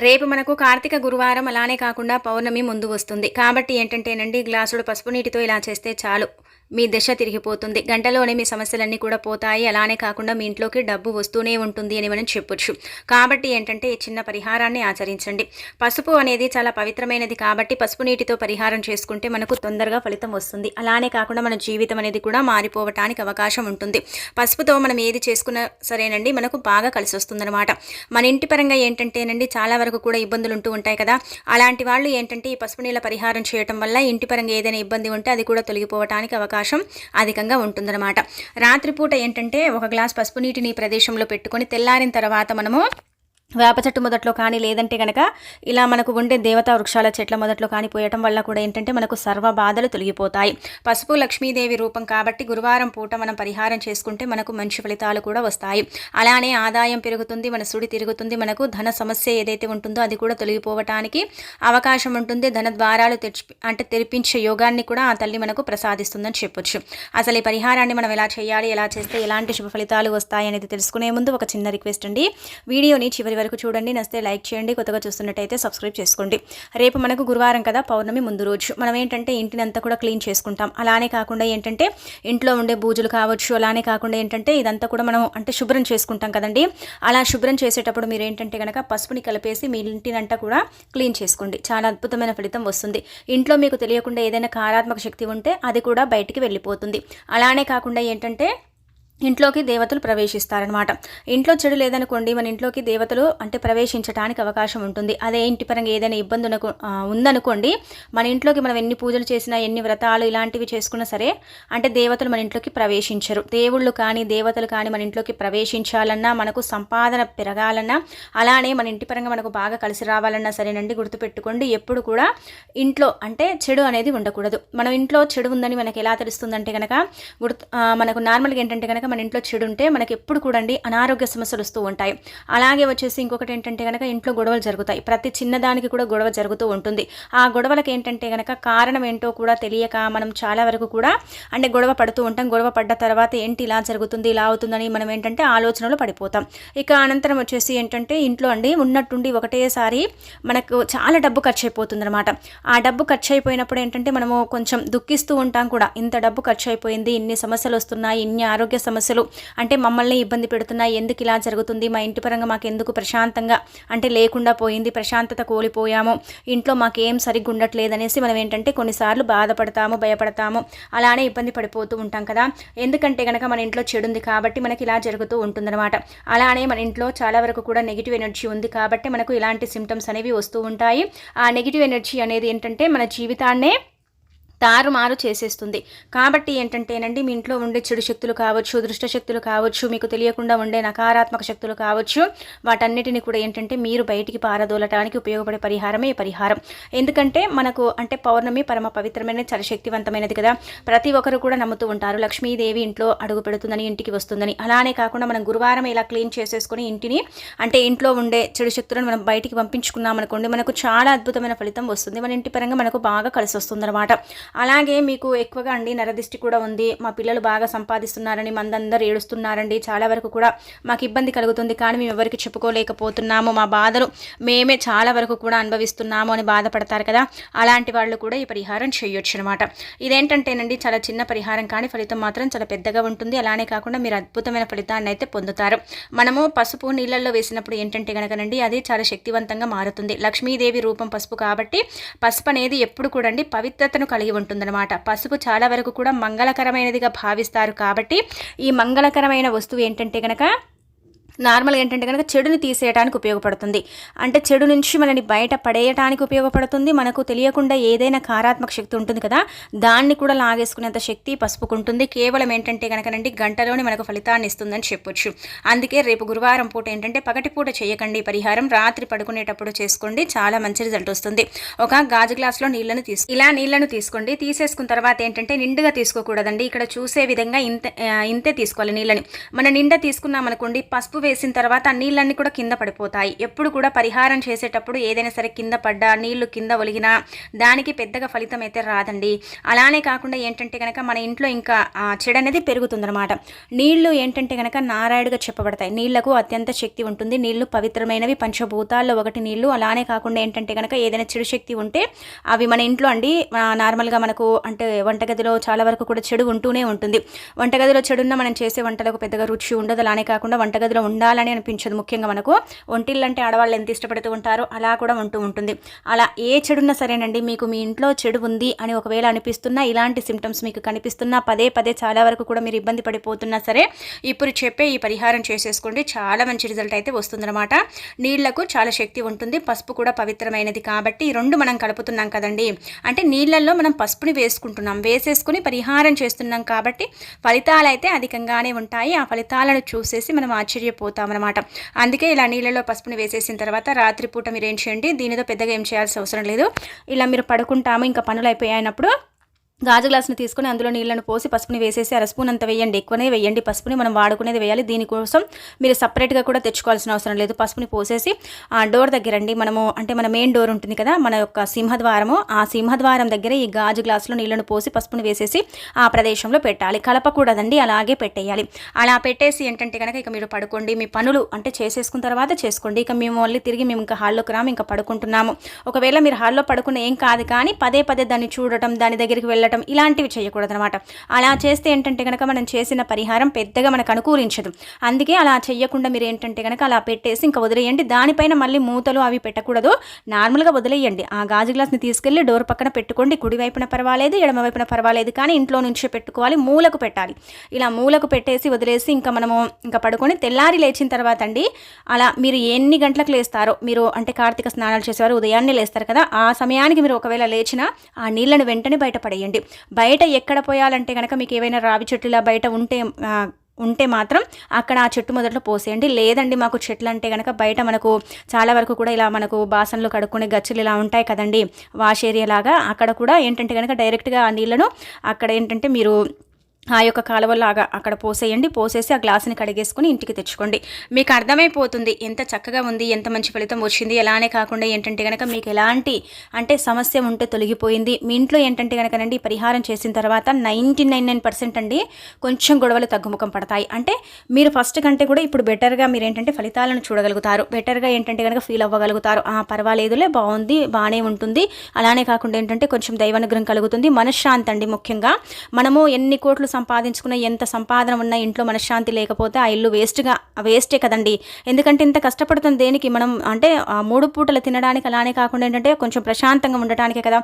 రేపు మనకు కార్తీక గురువారం అలానే కాకుండా పౌర్ణమి ముందు వస్తుంది. కాబట్టి ఏంటంటేనండి గ్లాసుడు పసుపు నీటితో ఇలా చేస్తే చాలు. మీ దశ తిరిగిపోతుంది. గంటలోనే మీ సమస్యలన్నీ కూడా పోతాయి. అలానే కాకుండా మీ ఇంట్లోకి డబ్బు వస్తూనే ఉంటుంది అని మనం చెప్పొచ్చు. కాబట్టి ఏంటంటే ఈ చిన్న పరిహారాన్ని ఆచరించండి. పసుపు అనేది చాలా పవిత్రమైనది కాబట్టి పసుపు నీటితో పరిహారం చేసుకుంటే మనకు తొందరగా ఫలితం వస్తుంది. అలానే కాకుండా మన జీవితం అనేది కూడా మారిపోవటానికి అవకాశం ఉంటుంది. పసుపుతో మనం ఏది చేసుకున్నా సరేనండి మనకు బాగా కలిసి వస్తుందన్నమాట. మన ఇంటి పరంగా ఏంటంటేనండి చాలా వరకు కూడా ఇబ్బందులు ఉంటూ ఉంటాయి కదా. అలాంటి వాళ్ళు ఏంటంటే ఈ పసుపు నీళ్ళ పరిహారం చేయటం వల్ల ఇంటి పరంగా ఏదైనా ఇబ్బంది ఉంటే అది కూడా తొలగిపోవటానికి అవకాశం అధికంగా ఉంటుందన్నమాట. రాత్రిపూట ఏంటంటే ఒక గ్లాస్ పసుపు నీటిని ఈ ప్రదేశంలో పెట్టుకొని తెల్లారిన తర్వాత మనము వేప చెట్టు మొదట్లో కానీ లేదంటే కనుక ఇలా మనకు ఉండే దేవతా వృక్షాల చెట్ల మొదట్లో కానీ పోయటం వల్ల కూడా ఏంటంటే మనకు సర్వ బాధలు తొలగిపోతాయి. పసుపు లక్ష్మీదేవి రూపం కాబట్టి గురువారం పూట మనం పరిహారం చేసుకుంటే మనకు మంచి ఫలితాలు కూడా వస్తాయి. అలానే ఆదాయం పెరుగుతుంది, మన సుడి తిరుగుతుంది, మనకు ధన సమస్య ఏదైతే ఉంటుందో అది కూడా తొలగిపోవటానికి అవకాశం ఉంటుంది. ధన ద్వారాలు తెరిపించే యోగాన్ని కూడా ఆ తల్లి మనకు ప్రసాదిస్తుందని చెప్పొచ్చు. అసలు ఈ పరిహారాన్ని మనం ఎలా చేయాలి, ఎలా చేస్తే ఎలాంటి శుభ ఫలితాలు వస్తాయి అనేది తెలుసుకునే ముందు ఒక చిన్న రిక్వెస్ట్ అండి. వీడియోని చివరి వరకు చూడండి, నచ్చితే లైక్ చేయండి, కొత్తగా చూస్తున్నట్టయితే సబ్స్క్రైబ్ చేసుకోండి. రేపు మనకు గురువారం కదా, పౌర్ణమి ముందు రోజు మనం ఏంటంటే ఇంటినంతా కూడా క్లీన్ చేసుకుంటాం. అలానే కాకుండా ఏంటంటే ఇంట్లో ఉండే బూజులు కావచ్చు, అలానే కాకుండా ఏంటంటే ఇదంతా కూడా మనం శుభ్రం చేసుకుంటాం కదండి. అలా శుభ్రం చేసేటప్పుడు మీరు ఏంటంటే కనుక పసుపుని కలిపేసి మీ ఇంటినంతా కూడా క్లీన్ చేసుకోండి. చాలా అద్భుతమైన ఫలితం వస్తుంది. ఇంట్లో మీకు తెలియకుండా ఏదైనా కారాత్మక శక్తి ఉంటే అది కూడా బయటికి వెళ్ళిపోతుంది. అలానే కాకుండా ఏంటంటే ఇంట్లోకి దేవతలు ప్రవేశిస్తారనమాట. ఇంట్లో చెడు లేదనుకోండి, మన ఇంట్లోకి దేవతలు ప్రవేశించడానికి అవకాశం ఉంటుంది. అదే ఇంటి పరంగా ఏదైనా ఇబ్బంది ఉందనుకోండి, మన ఇంట్లోకి మనం ఎన్ని పూజలు చేసినా ఎన్ని వ్రతాలు ఇలాంటివి చేసుకున్నా సరే దేవతలు మన ఇంట్లోకి ప్రవేశించరు. దేవుళ్ళు కానీ దేవతలు కానీ మన ఇంట్లోకి ప్రవేశించాలన్నా, మనకు సంపాదన పెరగాలన్నా, అలానే మన ఇంటి పరంగా మనకు బాగా కలిసి రావాలన్నా సరేనండి, గుర్తుపెట్టుకోండి ఎప్పుడు కూడా ఇంట్లో చెడు అనేది ఉండకూడదు. మనం ఇంట్లో చెడు ఉందని మనకు ఎలా తెలుస్తుందంటే కనుక మనకు నార్మల్గా ఏంటంటే కనుక మన ఇంట్లో చెడు ఉంటే మనకి ఎప్పుడు కూడా అనారోగ్య సమస్యలు వస్తూ ఉంటాయి. అలాగే వచ్చేసి ఇంకొకటి ఏంటంటే కనుక ఇంట్లో గొడవలు జరుగుతాయి. ప్రతి చిన్నదానికి కూడా గొడవ జరుగుతూ ఉంటుంది. ఆ గొడవలకి ఏంటంటే కనుక కారణం ఏంటో కూడా తెలియక మనం చాలా వరకు కూడా గొడవ పడుతూ ఉంటాం. గొడవ పడ్డ తర్వాత ఏంటి ఇలా జరుగుతుంది, ఇలా అవుతుందని మనం ఏంటంటే ఆలోచనలో పడిపోతాం. ఇక అనంతరం వచ్చేసి ఏంటంటే ఇంట్లో ఉన్నట్టుండి ఒకటేసారి మనకు చాలా డబ్బు ఖర్చు అయిపోతుంది అనమాట. ఆ డబ్బు ఖర్చు అయిపోయినప్పుడు ఏంటంటే మనము కొంచెం దుఃఖిస్తూ ఉంటాం కూడా. ఇంత డబ్బు ఖర్చు అయిపోయింది, ఇన్ని సమస్యలు వస్తున్నాయి, ఇన్ని ఆరోగ్య సమస్యలు మమ్మల్ని ఇబ్బంది పెడుతున్నాయి, ఎందుకు ఇలా జరుగుతుంది, మా ఇంటి పరంగా మాకు ఎందుకు ప్రశాంతంగా లేకుండా పోయింది, ప్రశాంతత కోల్పోయాము, ఇంట్లో మాకేం సరిగ్గా ఉండట్లేదు అనేసి మనం ఏంటంటే కొన్నిసార్లు బాధపడతాము, భయపడతాము, అలానే ఇబ్బంది పడిపోతూ ఉంటాం కదా. ఎందుకంటే కనుక మన ఇంట్లో చెడు ఉంది కాబట్టి మనకి ఇలా జరుగుతూ ఉంటుందన్నమాట. అలానే మన ఇంట్లో చాలా వరకు కూడా నెగిటివ్ ఎనర్జీ ఉంది కాబట్టి మనకు ఇలాంటి సిమ్టమ్స్ అనేవి వస్తూ ఉంటాయి. ఆ నెగిటివ్ ఎనర్జీ అనేది ఏంటంటే మన జీవితాన్నే తారుమారు చేసేస్తుంది. కాబట్టి ఏంటంటేనండి మీ ఇంట్లో ఉండే చెడు శక్తులు కావచ్చు, దుష్ట శక్తులు కావచ్చు, మీకు తెలియకుండా ఉండే నకారాత్మక శక్తులు కావచ్చు, వాటన్నిటిని కూడా ఏంటంటే మీరు బయటికి పారదోలటానికి ఉపయోగపడే పరిహారమే ఈ పరిహారం. ఎందుకంటే మనకు పౌర్ణమి పరమ పవిత్రమైన చాలా శక్తివంతమైనది కదా. ప్రతి ఒక్కరు కూడా నమ్ముతూ ఉంటారు లక్ష్మీదేవి ఇంట్లో అడుగు పెడుతుందని, ఇంటికి వస్తుందని. అలానే కాకుండా మనం గురువారం ఇలా క్లీన్ చేసేసుకుని ఇంటిని ఇంట్లో ఉండే చెడు శక్తులను మనం బయటికి పంపించుకున్నాం అనుకోండి, మనకు చాలా అద్భుతమైన ఫలితం వస్తుంది. మన ఇంటి పరంగా మనకు బాగా కలిసి వస్తుంది అనమాట. అలాగే మీకు ఎక్కువగా నరదిష్టి కూడా ఉంది, మా పిల్లలు బాగా సంపాదిస్తున్నారని మందందరూ ఏడుస్తున్నారండి, చాలా వరకు కూడా మాకు ఇబ్బంది కలుగుతుంది కానీ మేము ఎవరికి చెప్పుకోలేకపోతున్నాము, మా బాధలు మేమే చాలా వరకు కూడా అనుభవిస్తున్నాము అని బాధపడతారు కదా. అలాంటి వాళ్ళు కూడా ఈ పరిహారం చేయొచ్చు అనమాట. ఇదేంటంటేనండి చాలా చిన్న పరిహారం కానీ ఫలితం మాత్రం చాలా పెద్దగా ఉంటుంది. అలానే కాకుండా మీరు అద్భుతమైన ఫలితాన్ని అయితే పొందుతారు. మనము పసుపు నీళ్ళల్లో వేసినప్పుడు ఏంటంటే కనుకనండి అది చాలా శక్తివంతంగా మారుతుంది. లక్ష్మీదేవి రూపం పసుపు కాబట్టి పసుపు అనేది ఎప్పుడు కూడా పవిత్రతను కలిగి ఉంటుందన్నమాట. పసుపు చాలా వరకు కూడా మంగళకరమైనదిగా భావిస్తారు కాబట్టి ఈ మంగళకరమైన వస్తువు ఏంటంటే కనుక నార్మల్గా ఏంటంటే కనుక చెడుని తీసేయడానికి ఉపయోగపడుతుంది. చెడు నుంచి మనని బయట పడేయడానికి ఉపయోగపడుతుంది. మనకు తెలియకుండా ఏదైనా కారాత్మక శక్తి ఉంటుంది కదా, దాన్ని కూడా లాగేసుకునేంత శక్తి పసుపుకుంటుంది. కేవలం ఏంటంటే కనుకనండి గంటలోనే మనకు ఫలితాన్ని ఇస్తుందని చెప్పొచ్చు. అందుకే రేపు గురువారం పూట ఏంటంటే పగటిపూట చేయకండి పరిహారం, రాత్రి పడుకునేటప్పుడు చేసుకోండి, చాలా మంచి రిజల్ట్ వస్తుంది. ఒక గాజు గ్లాసులో నీళ్లను తీసుకోండి. తీసేసుకున్న తర్వాత ఏంటంటే నిండుగా తీసుకోకూడదండి. ఇక్కడ చూసే విధంగా ఇంతే తీసుకోవాలి నీళ్ళని. మన నిండా తీసుకున్నాం అనుకోండి, పసుపు వేసిన తర్వాత ఆ నీళ్ళన్నీ కూడా కింద పడిపోతాయి. ఎప్పుడు కూడా పరిహారం చేసేటప్పుడు ఏదైనా సరే కింద పడ్డా, నీళ్లు కింద ఒలిగినా దానికి పెద్దగా ఫలితం అయితే రాదండి. అలానే కాకుండా ఏంటంటే కనుక మన ఇంట్లో ఇంకా చెడు అనేది పెరుగుతుందన్నమాట. నీళ్లు ఏంటంటే కనుక నారాయణగా చెప్పబడతాయి. నీళ్లకు అత్యంత శక్తి ఉంటుంది. నీళ్లు పవిత్రమైనవి, పంచభూతాల్లో ఒకటి నీళ్లు. అలానే కాకుండా ఏంటంటే కనుక ఏదైనా చెడు శక్తి ఉంటే అవి మన ఇంట్లో అండి నార్మల్గా మనకు అంటే వంటగదిలో చాలా వరకు కూడా చెడు ఉంటూనే ఉంటుంది. వంటగదిలో చెడున్న మనం చేసే వంటలకు పెద్దగా రుచి ఉండదు. అలానే కాకుండా వంటగదిలో ఉండాలని అనిపించదు. ముఖ్యంగా మనకు వంటిల్లు అంటే ఆడవాళ్ళు ఎంత ఇష్టపడుతూ ఉంటారో అలా కూడా ఉంటూ ఉంటుంది. అలా ఏ చెడున్నా సరేనండి, మీకు మీ ఇంట్లో చెడు ఉంది అని ఒకవేళ అనిపిస్తున్నా, ఇలాంటి సిమ్టమ్స్ మీకు కనిపిస్తున్నా, పదే పదే చాలా వరకు కూడా మీరు ఇబ్బంది పడిపోతున్నా సరే ఇప్పుడు చెప్పే ఈ పరిహారం చేసేసుకోండి. చాలా మంచి రిజల్ట్ అయితే వస్తుందన్నమాట. నీళ్లకు చాలా శక్తి ఉంటుంది. పసుపు కూడా పవిత్రమైనది కాబట్టి ఈ రెండు మనం కలుపుతున్నాం కదండి. అంటే నీళ్ళల్లో మనం పసుపుని వేసుకుంటున్నాం, వేసేసుకుని పరిహారం చేస్తున్నాం కాబట్టి ఫలితాలు అయితే అధికంగానే ఉంటాయి. ఆ ఫలితాలను చూసేసి మనం ఆశ్చర్యపోతామన్నమాట. అందుకే ఇలా నీళ్ళలో పసుపుని వేసేసిన తర్వాత రాత్రిపూట మీరు ఏం చేయండి, దీనితో పెద్దగా ఏం చేయాల్సిన అవసరం లేదు. ఇలా మీరు పడుకుంటాము, ఇంకా పనులు అయిపోయినప్పుడు గాజు గ్లాసుని తీసుకొని అందులో నీళ్ళను పోసి పసుపుని వేసేసి అర స్పూన్ అంత వేయండి. ఎక్కువనే వేయండి. పసుపుని మనం వాడుకునేది వేయాలి. దీనికోసం మీరు సపరేట్గా కూడా తెచ్చుకోవాల్సిన అవసరం లేదు. పసుపుని పోసేసి ఆ డోర్ దగ్గరండి మనము అంటే మన మెయిన్ డోర్ ఉంటుంది కదా, మన యొక్క సింహద్వారము, ఆ సింహద్వారం దగ్గర ఈ గాజు గ్లాసులో నీళ్ళను పోసి పసుపుని వేసేసి ఆ ప్రదేశంలో పెట్టాలి. కలపకూడదండి, అలాగే పెట్టేయాలి. అలా పెట్టేసి ఏంటంటే కనుక ఇక మీరు పడుకోండి. మీ పనులు అంటే చేసేసుకున్న తర్వాత చేసుకోండి. ఇక మేము మళ్ళీ తిరిగి మేము ఇంకా హాల్లోకి రాము, ఇంకా పడుకుంటున్నాము. ఒకవేళ మీరు హాల్లో పడుకున్న ఏం కాదు, కానీ పదే పదే దాన్ని చూడటం, దాని దగ్గరికి వెళ్ళటం ఇలాంటివి చేయకూడదనమాట. అలా చేస్తే ఏంటంటే కనుక మనం చేసిన పరిహారం పెద్దగా మనకు అనుకూలించదు. అందుకే అలా చేయకుండా మీరు ఏంటంటే కనుక అలా పెట్టేసి ఇంకా వదిలేయండి. దానిపైన మళ్ళీ మూతలు అవి పెట్టకూడదు, నార్మల్గా వదిలేయండి. ఆ గాజు గ్లాస్ని తీసుకెళ్ళి డోర్ పక్కన పెట్టుకోండి. కుడి వైపున పర్వాలేదు, ఎడమ వైపున పర్వాలేదు, కానీ ఇంట్లో నుంచే పెట్టుకోవాలి. మూలకు పెట్టాలి. ఇలా మూలకు పెట్టేసి వదిలేసి ఇంకా మనము ఇంకా పడుకొని తెల్లారి లేచిన తర్వాత అండి, అలా మీరు ఎన్ని గంటలకు లేస్తారో, మీరు అంటే కార్తీక స్నానాలు చేసేవారు ఉదయాన్నే లేస్తారు కదా, ఆ సమయానికి మీరు ఒకవేళ లేచినా ఆ నీళ్ళను వెంటనే బయటపడేయండి. బయట ఎక్కడ పోయాలంటే కనుక మీకు ఏవైనా రావి చెట్టులా బయట ఉంటే మాత్రం అక్కడ ఆ చెట్టు మొదట్లో పోసేయండి. లేదండి మాకు చెట్లు అంటే కనుక బయట మనకు చాలా వరకు కూడా ఇలా మనకు బాసనలు కడుక్కునే గచ్చులు ఇలా ఉంటాయి కదండి, వాష్ ఏరియా లాగా, అక్కడ కూడా ఏంటంటే కనుక డైరెక్ట్గా ఆ నీళ్ళను అక్కడ ఏంటంటే మీరు ఆ యొక్క కాలువలాగా అక్కడ పోసేయండి. పోసేసి ఆ గ్లాసుని కడిగేసుకుని ఇంటికి తెచ్చుకోండి. మీకు అర్థమైపోతుంది ఎంత చక్కగా ఉంది, ఎంత మంచి ఫలితం వచ్చింది. అలానే కాకుండా ఏంటంటే కనుక మీకు ఎలాంటి అంటే సమస్య ఉంటే తొలగిపోయింది. మీ ఇంట్లో ఏంటంటే కనుకనండి పరిహారం చేసిన తర్వాత 99% అండి కొంచెం గొడవలు తగ్గుముఖం పడతాయి. అంటే మీరు ఫస్ట్ కంటే కూడా ఇప్పుడు బెటర్గా మీరు ఏంటంటే ఫలితాలను చూడగలుగుతారు. బెటర్గా ఏంటంటే కనుక ఫీల్ అవ్వగలుగుతారు. పర్వాలేదులే, బాగుంది, బాగానే ఉంటుంది. అలానే కాకుండా ఏంటంటే కొంచెం దైవానుగ్రహం కలుగుతుంది. మనశ్శాంతి అండి ముఖ్యంగా. మనము ఎన్ని కోట్లు సంపాదించుకున్న, ఎంత సంపాదన ఉన్న ఇంట్లో మనశ్శాంతి లేకపోతే ఆ ఇల్లు వేస్టే కదండి. ఎందుకంటే ఇంత కష్టపడుతుంది దేనికి, మనం అంటే 3 పూటలు తినడానికి. అలానే కాకుండా ఏంటంటే కొంచెం ప్రశాంతంగా ఉండటానికే కదా.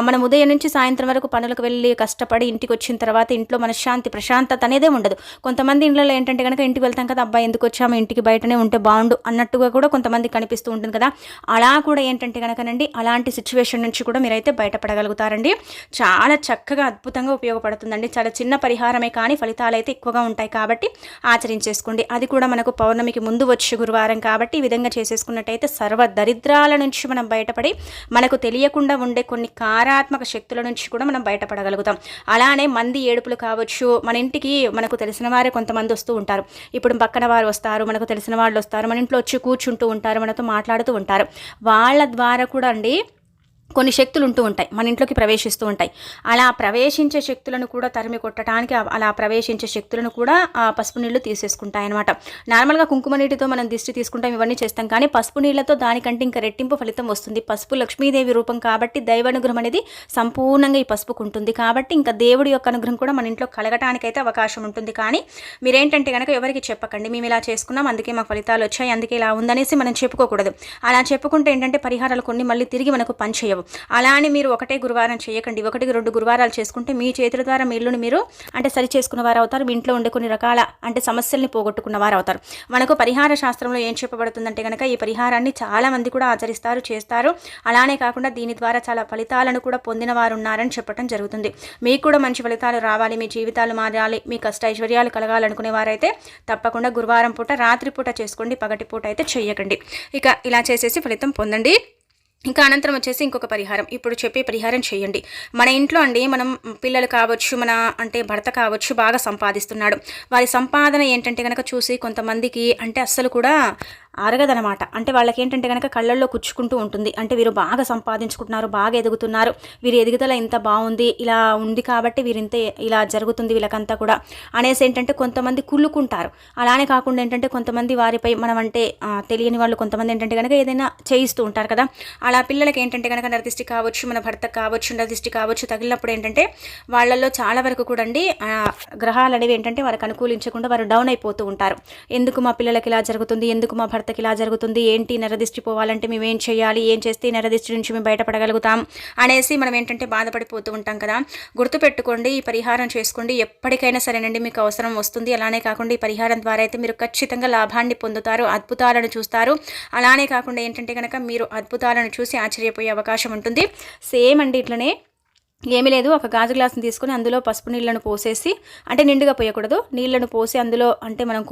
మనం ఉదయం నుంచి సాయంత్రం వరకు పనులకు వెళ్ళి కష్టపడి ఇంటికి వచ్చిన తర్వాత ఇంట్లో మనశ్శాంతి, ప్రశాంతత అనేదే ఉండదు. కొంతమంది ఇళ్ళలో ఏంటంటే కనుక ఇంటికి వెళ్తాం కదా, అబ్బాయి ఎందుకు వచ్చాము, ఇంటికి బయటనే ఉంటే బాగుండు అన్నట్టుగా కూడా కొంతమంది కనిపిస్తూ ఉంటుంది కదా. అలా కూడా ఏంటంటే కనుకనండి అలాంటి సిచ్యువేషన్ నుంచి కూడా మీరైతే బయటపడగలుగుతారండి. చాలా చక్కగా అద్భుతంగా ఉపయోగపడుతుందండి. చాలా చిన్న పరిహారమే కానీ ఫలితాలు అయితే ఎక్కువగా ఉంటాయి కాబట్టి ఆచరించేసుకోండి. అది కూడా మనకు పౌర్ణమికి ముందు వచ్చే గురువారం కాబట్టి ఈ విధంగా చేసేసుకున్నట్టయితే సర్వ దరిద్రాల నుంచి మనం బయటపడి మనకు తెలియకుండా ఉండే కొన్ని కారాత్మక శక్తుల నుంచి కూడా మనం బయటపడగలుగుతాం. అలానే మంది ఏడుపులు కావచ్చు, మన ఇంటికి మనకు తెలిసిన వారే కొంతమంది వస్తూ ఉంటారు. ఇప్పుడు పక్కన వారు వస్తారు, మనకు తెలిసిన వాళ్ళు వస్తారు, మన ఇంట్లో వచ్చి కూర్చుంటూ ఉంటారు, మనతో మాట్లాడుతూ ఉంటారు. వాళ్ళ ద్వారా కూడా అండి కొన్ని శక్తులు ఉంటూ ఉంటాయి, మన ఇంట్లోకి ప్రవేశిస్తూ ఉంటాయి. అలా ప్రవేశించే శక్తులను కూడా తరిమి కొట్టడానికి అలా ప్రవేశించే శక్తులను కూడా ఆ పసుపు నీళ్లు తీసేసుకుంటాయి అనమాట. నార్మల్గా కుంకుమ నీటితో మనం దిష్టి తీసుకుంటాం, ఇవన్నీ చేస్తాం, కానీ పసుపు నీళ్లతో దానికంటే ఇంకా రెట్టింపు ఫలితం వస్తుంది. పసుపు లక్ష్మీదేవి రూపం కాబట్టి దైవానుగ్రహం అనేది సంపూర్ణంగా ఈ పసుపుకు ఉంటుంది. కాబట్టి ఇంకా దేవుడి యొక్క అనుగ్రహం కూడా మన ఇంట్లో కలగటానికైతే అవకాశం ఉంటుంది. కానీ మీరేంటంటే కనుక ఎవరికి చెప్పకండి, మేము ఇలా చేసుకున్నాం అందుకే మాకు ఫలితాలు వచ్చాయి, అందుకే ఇలా ఉందనేసి మనం చెప్పుకోకూడదు. అలా చెప్పుకుంటే ఏంటంటే పరిహారాలు కొన్ని మళ్ళీ తిరిగి మనకు పనిచేయవు. అలా అని మీరు ఒకటే గురువారం చేయకండి. 1-2 గురువారాలు చేసుకుంటే మీ చేతుల ద్వారా మీ ఇల్లుని మీరు అంటే సరి చేసుకున్న వారు అవుతారు. మీ ఇంట్లో ఉండే కొన్ని రకాల అంటే సమస్యల్ని పోగొట్టుకున్న వారు అవుతారు. మనకు పరిహార శాస్త్రంలో ఏం చెప్పబడుతుందంటే కనుక ఈ పరిహారాన్ని చాలా మంది కూడా ఆచరిస్తారు, చేస్తారు. అలానే కాకుండా దీని ద్వారా చాలా ఫలితాలను కూడా పొందిన వారు ఉన్నారని చెప్పడం జరుగుతుంది. మీకు కూడా మంచి ఫలితాలు రావాలి, మీ జీవితాలు మారాలి, మీ కష్ట ఐశ్వర్యాలు కలగాలనుకునే వారైతే తప్పకుండా గురువారం పూట రాత్రి పూట చేసుకోండి, పగటి పూట అయితే చేయకండి. ఇక ఇలా చేసేసి ఫలితం పొందండి. ఇంకా అనంతరం వచ్చేసి ఇంకొక పరిహారం ఇప్పుడు చెప్పే పరిహారం చేయండి. మన ఇంట్లో అండి మనం పిల్లలు కావచ్చు, మన అంటే భర్త కావచ్చు బాగా సంపాదిస్తున్నాడు. వారి సంపాదన ఏంటంటే గనక చూసి కొంతమందికి అంటే అస్సలు కూడా అరగదనమాట. అంటే వాళ్ళకేంటంటే గనక కళ్ళల్లో కుచ్చుకుంటూ ఉంటుంది. అంటే వీరు బాగా సంపాదించుకుంటున్నారు, బాగా ఎదుగుతున్నారు, వీరి ఎదుగుదల ఇంత బాగుంది, ఇలా ఉంది కాబట్టి వీరింతే ఇలా జరుగుతుంది వీళ్ళకంతా కూడా అనేసి ఏంటంటే కొంతమంది కుళ్ళుకుంటారు. అలానే కాకుండా ఏంటంటే కొంతమంది వారిపై మనం అంటే తెలియని వాళ్ళు కొంతమంది ఏంటంటే కనుక ఏదైనా చేయిస్తూ ఉంటారు కదా. అలా పిల్లలకి ఏంటంటే కనుక నరదిష్టి కావచ్చు, మన భర్తకు కావచ్చు నరదిష్టి కావచ్చు తగిలినప్పుడు ఏంటంటే వాళ్ళల్లో చాలా వరకు కూడా అండి గ్రహాలు అనేవి ఏంటంటే వారికి అనుకూలించకుండా వారు డౌన్ అయిపోతూ ఉంటారు. ఎందుకు మా పిల్లలకి ఇలా జరుగుతుంది, ఎందుకు మా భర్తకి ఇలా జరుగుతుంది, ఏంటి నరదిష్టి పోవాలంటే మేము ఏం చేయాలి, ఏం చేస్తే నరదిష్టి నుంచి మేము బయటపడగలుగుతాం అనేసి మనం ఏంటంటే బాధపడిపోతూ ఉంటాం కదా. గుర్తుపెట్టుకోండి, ఈ పరిహారం చేసుకోండి, ఎప్పటికైనా సరేనండి మీకు అవసరం వస్తుంది. అలానే కాకుండా ఈ పరిహారం ద్వారా అయితే మీరు ఖచ్చితంగా లాభాన్ని పొందుతారు, అద్భుతాలను చూస్తారు. అలానే కాకుండా ఏంటంటే కనుక మీరు అద్భుతాలను చూసి ఆశ్చర్యపోయే అవకాశం ఉంటుంది. సేమ్ అండి ఇట్లనే ఏమీ లేదు, ఒక గాజు గ్లాసుని తీసుకొని అందులో పసుపు నీళ్ళను పోసేసి, అంటే నిండుగా పోయకూడదు, నీళ్లను పోసి అందులో అంటే మనం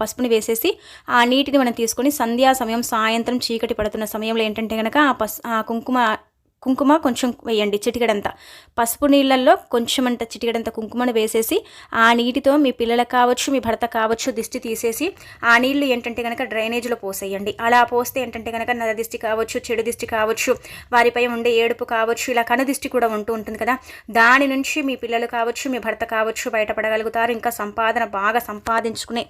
పసుపుని వేసేసి ఆ నీటిని మనం తీసుకొని సంధ్యా సమయం సాయంత్రం చీకటి పడుతున్న సమయంలో ఏంటంటే కనుక ఆ కుంకుమ కొంచెం వేయండి, చిటికెడంత పసుపు నీళ్ళల్లో కొంచెం అంత చిటికెడంత కుంకుమను వేసేసి ఆ నీటితో మీ పిల్లలకు కావచ్చు మీ భర్త కావచ్చు దిష్టి తీసేసి ఆ నీళ్లు ఏంటంటే కనుక డ్రైనేజ్లో పోసేయండి. అలా పోస్తే ఏంటంటే కనుక నర దిష్టి కావచ్చు, చెడు దిష్టి కావచ్చు, వారిపై ఉండే ఏడుపు కావచ్చు, ఇలా కను దిష్టి కూడా ఉంటుంది కదా, దాని నుంచి మీ పిల్లలు కావచ్చు మీ భర్త కావచ్చు బయటపడగలుగుతారు. ఇంకా సంపాదన బాగా సంపాదించుకునే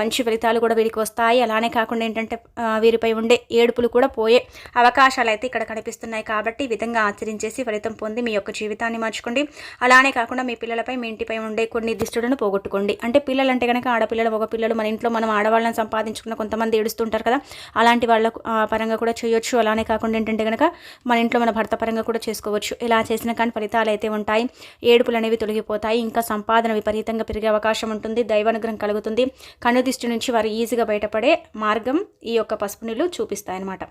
మంచి ఫలితాలు కూడా వీరికి వస్తాయి. అలానే కాకుండా ఏంటంటే వీరిపై ఉండే ఏడుపులు కూడా పోయే అవకాశాలు అయితే ఇక్కడ కనిపిస్తున్నాయి. కాబట్టి ఈ విధంగా ఆచరించేసి ఫలితం పొంది మీ యొక్క జీవితాన్ని మార్చుకోండి. అలానే కాకుండా మీ పిల్లలపై మీ ఇంటిపై ఉండే కొన్ని దిష్టులను పోగొట్టుకోండి. అంటే పిల్లలు అంటే కనుక ఆడపిల్లలు మగ పిల్లలు మన ఇంట్లో మనం ఆడవాళ్ళని సంపాదించుకున్న కొంతమంది ఏడుస్తుంటారు కదా, అలాంటి వాళ్ళ పరంగా కూడా చేయొచ్చు. అలానే కాకుండా ఏంటంటే కనుక మన ఇంట్లో మన భర్త పరంగా కూడా చేసుకోవచ్చు. ఇలా చేసిన కానీ ఫలితాలు అయితే ఉంటాయి, ఏడుపులు అనేవి తొలగిపోతాయి, ఇంకా సంపాదన విపరీతంగా పెరిగే అవకాశం ఉంటుంది, దైవానుగ్రహం కలుగుతుంది. కన్ను దిష్టి నుంచి వారు ఈజీగా బయటపడే మార్గం ఈ యొక్క పసుపు నీళ్ళు చూపిస్తాయన్నమాట.